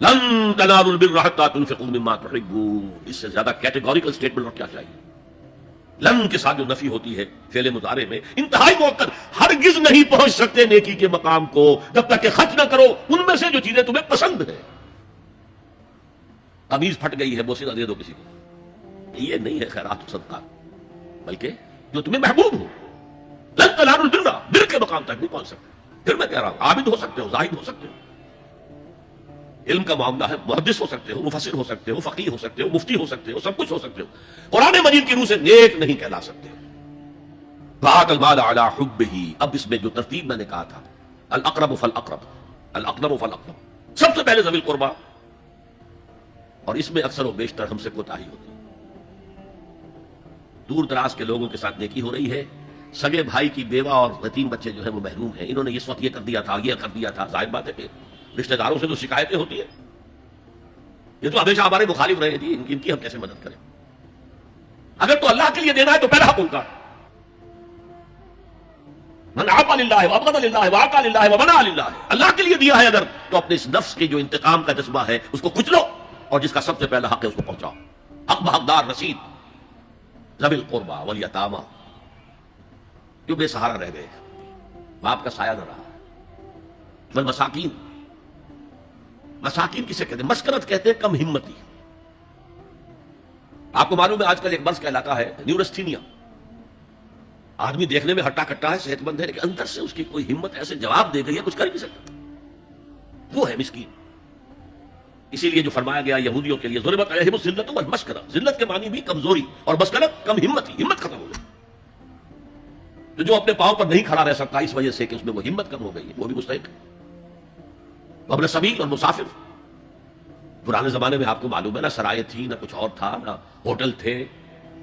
لن تنالوا البر حتى تنفقوا مما تحبون، اس سے زیادہ کیٹیگوریکل سٹیٹمنٹ اور کیا چاہیے؟ لن کے ساتھ جو نفی ہوتی ہے فعل مضارع میں انتہائی موقع، ہرگز نہیں پہنچ سکتے نیکی کے مقام کو جب تک کہ خرچ نہ کرو ان میں سے جو چیزیں تمہیں پسند ہیں۔ قمیض پھٹ گئی ہے، بوسیدہ دے دو کسی کو، یہ نہیں ہے خیرات و صدقات، بلکہ جو تمہیں محبوب ہو۔ لن تنالوا البر، بر کے مقام تک نہیں پہنچ سکتے۔ پھر میں کہہ رہا ہوں عابد ہو سکتے ہو، زاہد ہو سکتے ہو، علم کا معاملہ ہے، محدث ہو سکتے ہو، مفسر ہو سکتے ہو، فقیہ ہو سکتے ہو، مفتی ہو سکتے ہو، سب کچھ ہو سکتے ہو، قرآن مجید کی روح سے نیک نہیں کہلا سکتے ہو۔ وآتى المال على حبه، اب اس میں جو ترتیب میں نے کہا تھا، الاقرب فالاقرب، الاقرب فالاقرب، سب سے پہلے ذوی القربى، اور اس میں اکثر و بیشتر ہم سے کوتاہی ہوتی ہے۔ دور دراز کے لوگوں کے ساتھ نیکی ہو رہی ہے، سگے بھائی کی بیوہ اور یتیم بچے جو ہیں وہ محروم ہیں، انہوں نے اس وقت یہ کر دیا تھا، یہ کر دیا تھا، ظاہر بات ہے کہ رشتہ داروں سے تو شکایتیں ہوتی ہیں، یہ تو ہمیشہ ہمارے مخالف رہے جی، ان کی ہم کیسے مدد کریں؟ اگر تو اللہ کے لیے دینا ہے تو پہلا حق ان کا، من عطا للہ وابغض للہ واعطى للہ ومنع للہ، اللہ کے لیے دیا ہے اگر تو اپنے اس نفس کے جو انتقام کا جذبہ ہے اس کو کچلو، اور جس کا سب سے پہلا حق ہے اس کو پہنچاؤ۔ حق بحقدار رسید، ذوی القربى والیتامى، جو بے سہارا رہ گئے، باپ کا سایہ نہ رہا، والمساکین، مساکین کسے کہتے ہیں؟ مسکنت کہتے ہیں کم ہمتی۔ آپ کو معلوم ہے آج کل ایک مرض کہلاتا ہے نیورستھینیا، آدمی دیکھنے میں ہٹا کٹا ہے، صحت مند ہے، لیکن اندر سے اس کی کوئی ہمت ایسے جواب دے گئی ہے کچھ کر ہی نہیں سکتا، وہ ہے مسکین۔ اسی لیے جو فرمایا گیا یہودیوں کے لیے ضربت علیہم الذلۃ والمسکنہ، ذلت کے معنی بھی کمزوری اور مسکنت کم ہمتی، ہمت ختم ہو گئی۔ تو جو اپنے پاؤں پر نہیں کھڑا رہ سکتا اس وجہ سے کہ اس میں وہ ہمت کم ہو گئی ہے، وہ بھی مستحق ہے۔ وابن سبیل اور مسافر، پرانے زمانے میں آپ کو معلوم ہے نہ سرائے تھی، نہ کچھ اور تھا، نہ ہوٹل تھے،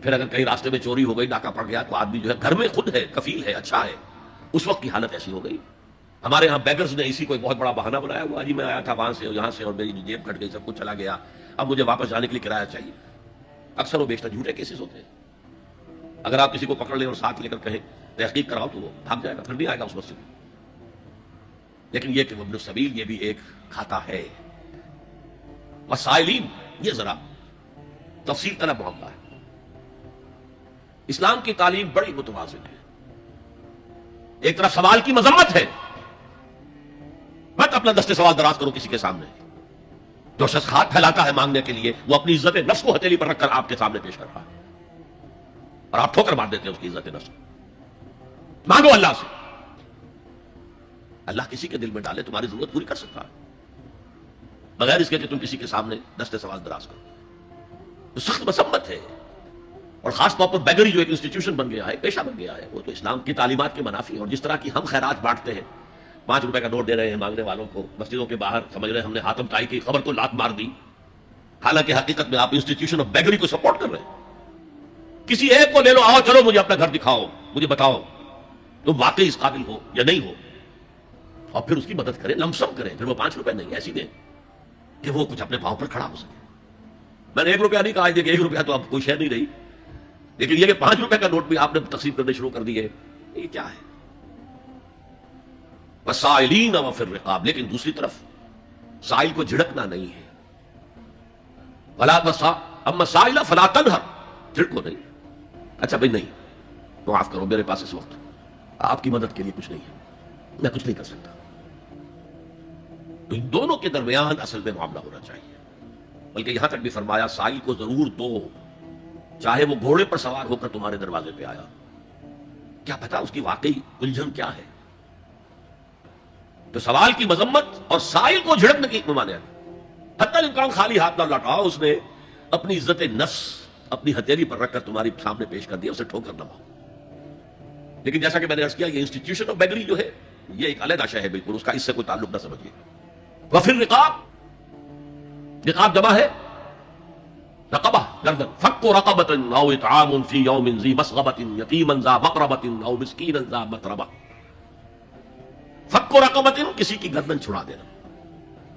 پھر اگر کہیں راستے میں چوری ہو گئی، ڈاکہ پڑ گیا، تو آدمی جو ہے گھر میں خود ہے، کفیل ہے، اچھا ہے، اس وقت کی حالت ایسی ہو گئی۔ ہمارے یہاں بیگرز نے اسی کو ایک بہت بڑا بہانہ بنایا ہوا، جی میں آیا تھا وہاں سے اور یہاں سے اور میری جیب کٹ گئی، سب کچھ چلا گیا، اب مجھے واپس جانے کے لیے کرایہ چاہیے۔ اکثر و بیشتر جھوٹے کیسز ہوتے ہیں، اگر آپ کسی کو پکڑ لیں اور ساتھ لے کر کہیں تحقیق کراؤ تو وہ بھاگ جائے گا، پھر نہیں آئے گا اس وقت سے۔ لیکن یہ کہ ابن السبیل یہ بھی ایک کھاتا ہے۔ وسائلین، یہ ذرا تفصیل طلب معاملہ ہے۔ اسلام کی تعلیم بڑی متوازن ہے، ایک طرف سوال کی مذمت ہے، مت اپنا دستے سوال دراز کرو کسی کے سامنے۔ جو شخص ہاتھ پھیلاتا ہے مانگنے کے لیے وہ اپنی عزت نفس کو ہتھیلی پر رکھ کر آپ کے سامنے پیش کر رہا ہے، اور آپ ٹھوکر مار دیتے ہیں اس کی عزت نفس کو۔ مانگو اللہ سے، اللہ کسی کے دل میں ڈالے تمہاری ضرورت پوری کر سکتا ہے، بغیر اس کے کہ تم کسی کے سامنے دستے سوال دراز کرو۔ تو سخت مذمت ہے، اور خاص طور پر بیگری جو ایک انسٹیٹیوشن بن گیا ہے، پیشہ بن گیا ہے، وہ تو اسلام کی تعلیمات کے منافی ہے۔ اور جس طرح کی ہم خیرات بانٹتے ہیں، 5 روپے کا نوٹ دے رہے ہیں مانگنے والوں کو مسجدوں کے باہر، سمجھ رہے ہیں ہم نے حاتم طائی کی خبر کو لات مار دی، حالانکہ حقیقت میں آپ انسٹیٹیوشن آف بیگری کو سپورٹ کر رہے ہیں۔ کسی ایک کو لے لو، آؤ چلو مجھے اپنا گھر دکھاؤ، مجھے بتاؤ تم واقعی اس قابل ہو یا نہیں ہو، اور پھر اس کی مدد کریں، لمسم کریں، پھر وہ 5 روپے نہیں ایسی دیں کہ وہ کچھ اپنے پاؤں پر کھڑا ہو سکے۔ میں نے 1 روپیہ نہیں کہا، دیکھیں 1 روپیہ تو اب کوئی شے نہیں رہی، لیکن یہ کہ 5 روپے کا نوٹ بھی آپ نے تقسیم کرنے شروع کر دیے، یہ کیا ہے؟ وسائلین وفی الرقاب، لیکن دوسری طرف سائل کو جھڑکنا نہیں ہے، اما سائل فلا تنہر، جھڑکو نہیں، اچھا بھائی نہیں معاف کرو میرے پاس اس وقت آپ کی مدد کے لیے کچھ نہیں ہے، میں کچھ نہیں کر سکتا۔ تو ان دونوں کے درمیان اصل میں معاملہ ہونا چاہیے، بلکہ یہاں تک بھی فرمایا سائل کو ضرور دو، چاہے وہ گھوڑے پر سوار ہو کر تمہارے دروازے پہ آیا، کیا پتا اس کی واقعی الجھن کیا ہے۔ تو سوال کی مذمت اور سائل کو جھڑکنے کی ممانعت، حتی الامکان خالی ہاتھ نہ لوٹاؤ، اس نے اپنی عزت نفس اپنی ہتھیلی پر رکھ کر تمہاری سامنے پیش کر دیا، اسے ٹھوکر نہ مارو۔ لیکن جیسا کہ میں نے عرض کیا، یہ انسٹیٹیوشن آف بیگری جو ہے یہ ایک علیحدہ شے ہے، بالکل اس کا اس سے کوئی تعلق نہ سمجھیے۔ وفی الرقاب، رقاب جمع ہے رقبہ، گردن، فک رقبۃ او اطعام فی یوم ذی مسغبۃ یتیما ذا مقربۃ او مسکینا ذا متربہ۔ فک رقبۃ، کسی کی گردن چھڑا دینا۔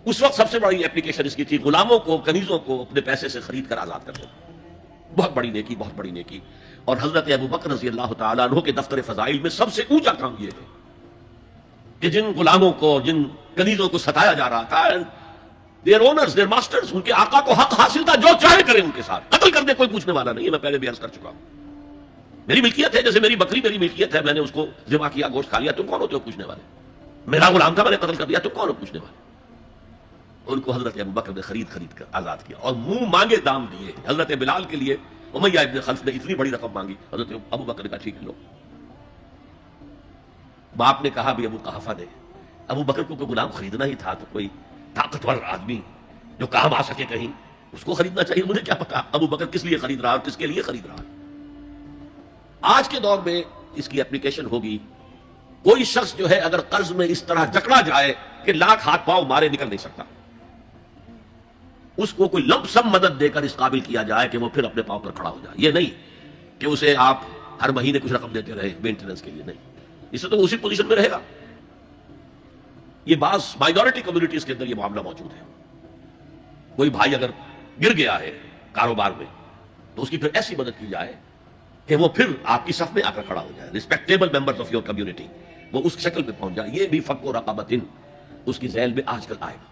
اس وقت سب سے بڑی اپلیکیشن اس کی تھی غلاموں کو، کنیزوں کو اپنے پیسے سے خرید کر آزاد کر دینا، بہت بڑی نیکی، بہت بڑی نیکی۔ اور حضرت ابو بکر رضی اللہ تعالیٰ عنہ کے دفتر فضائل میں سب سے اونچا کام یہ ہے کہ جن غلاموں کو، جن کنیزوں کو ستایا جا رہا تھا، دیئر اونرز دیئر ماسٹرز، ان کے آقا کو حق حاصل تھا، جو چاہے کریں ان کے ساتھ، قتل کرنے کوئی پوچھنے والا نہیں ہے. میں پہلے بھی عرض کر چکا ہوں. میری ملکیت ہے، جیسے میری بکری میری ملکیت ہے، میں نے اس کو ذبح کیا، گوشت کھا لیا، تم کون ہوتے ہو پوچھنے والے؟ میرا غلام تھا، میں نے قتل کر دیا، تم کون ہو پوچھنے والے؟ ان کو حضرت ابوبکر نے خرید کر آزاد کیا اور منہ مانگے دام دیے. حضرت بلال کے لیے امیہ ابن خلف نے اتنی بڑی رقم مانگی، حضرت ابوبکر نے کہا ٹھیک ہے لو. باپ نے کہا بھی ابو قحافہ نے، ابو بکر کو کوئی غلام خریدنا ہی تھا تو کوئی طاقتور آدمی جو کام آ سکے کہیں اس کو خریدنا چاہیے. مجھے کیا پتا ابو بکر کس لیے خرید رہا اور کس کے لیے خرید رہا. آج کے دور میں اس کی اپلیکیشن ہوگی. کوئی شخص جو ہے اگر قرض میں اس طرح جکڑا جائے کہ لاکھ ہاتھ پاؤں مارے نکل نہیں سکتا، اس کو کوئی لمپ سم مدد دے کر اس قابل کیا جائے کہ وہ پھر اپنے پاؤں پر کھڑا ہو جائے. یہ نہیں کہ اسے آپ ہر مہینے کچھ رقم دیتے رہے مینٹیننس کے لیے، نہیں، اسے تو اسی پوزیشن میں رہے گا. یہ بعض مائنورٹی کمیونٹیز کے اندر یہ معاملہ موجود ہے. کوئی بھائی اگر گر گیا ہے کاروبار میں تو اس کی پھر ایسی مدد کی جائے کہ وہ پھر آپ کی صف میں آ کر کھڑا ہو جائے. Respectable members of your community وہ اس شکل میں پہنچ جائے. یہ بھی فک و رقبت اس کی ذیل میں آج کل آئے گا.